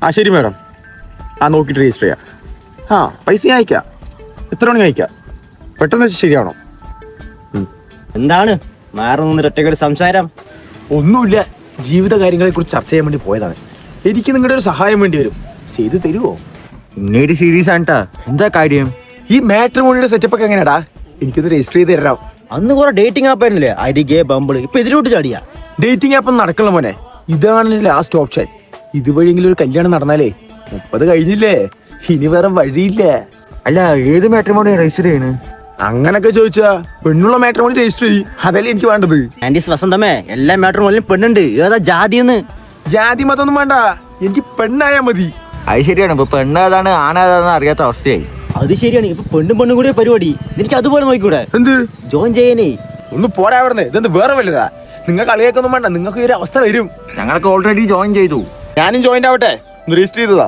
ആ ശരി മാഡം. ആ നോക്കിയിട്ട് രജിസ്റ്റർ ചെയ്യാം. ആ പൈസ ഞാൻ അയക്കാം. എത്ര മണി അയക്കാം? പെട്ടെന്ന് ശരിയാണോ? എന്താണ് മാറുന്ന ഒറ്റയ്ക്കൊരു സംസാരം? ഒന്നുമില്ല, ജീവിത കാര്യങ്ങളെ കുറിച്ച് ചർച്ച ചെയ്യാൻ വേണ്ടി പോയതാണ്. എനിക്ക് നിങ്ങളുടെ ഒരു സഹായം വേണ്ടി വരും. ചെയ്തു തരുമോ? ഇങ്ങേടി സീരീസ് ആണ്ട്ടാ. എന്താ കാര്യം? ഈ മാട്രിമോണിയുടെ സെറ്റപ്പ് ഒക്കെ എങ്ങനെയാടാ? എനിക്കൊന്ന് രജിസ്റ്റർ ചെയ്ത് തരാം. അന്ന് കുറെ ഡേറ്റിംഗ് ആപ്പ് ആയിരുന്നില്ലേ, ഐഡിഗേ ബമ്പിള്, ഇപ്പൊ ഇതിലോട്ട് ചാടിയാ. ഡേറ്റിംഗ് ആപ്പ് നടക്കണ മോനെ, ഇതാണ് ലാസ്റ്റ് ഓപ്ഷൻ. ഇതുവഴിയെങ്കിലും ഒരു കല്യാണം നടന്നാലേ 30 കഴിഞ്ഞില്ലേ, ഇനി വേറെ വഴിയില്ല. അല്ല, ഏത് മാട്രിമോണി രജിസ്റ്റർ ചെയ്യണ്? അങ്ങനൊക്കെ ചോദിച്ചാ പെണ്ണുള്ള മാട്രിമോണി രജിസ്റ്റർ ചെയ്യും. അതല്ലേ എനിക്ക് വേണ്ടത്. ആന്റീസ് വസന്തമേ, എല്ലാ മാട്രിമോണിലും പെണ്ണുണ്ട്. ഏതാ ജാതിന്ന്? ജാതി മതൊന്നും വേണ്ട, എനിക്ക് പെണ്ണായാ മതി. അത് ശരിയാണ്. ഇപ്പൊ പെണ്ണ് ഏതാണ് ആണേതാണെന്ന് അറിയാത്ത അവസ്ഥയായി. അത് ശരിയാണ്. ഇപ്പൊ പെണ്ണും കൂടി പരിപാടി. എനിക്ക് അതുപോലെ നോക്കിക്കൂടെ? എന്ത് ജോയിൻ ചെയ്യാനേ. ഒന്ന് പോരാ പറഞ്ഞേ. ഇതെന്ത് വേറെ വലുതാ? നിങ്ങൾ കളിയാക്കൊന്നും വേണ്ട, നിങ്ങൾക്ക് ഈ ഒരു അവസ്ഥ വരും. ഞങ്ങൾക്ക് ഓൾറെഡി ജോയിൻ ചെയ്തു. ഞാനും ജോയിന്റ് ആവട്ടെ, ഒന്ന് രജിസ്റ്റർ ചെയ്തതാ.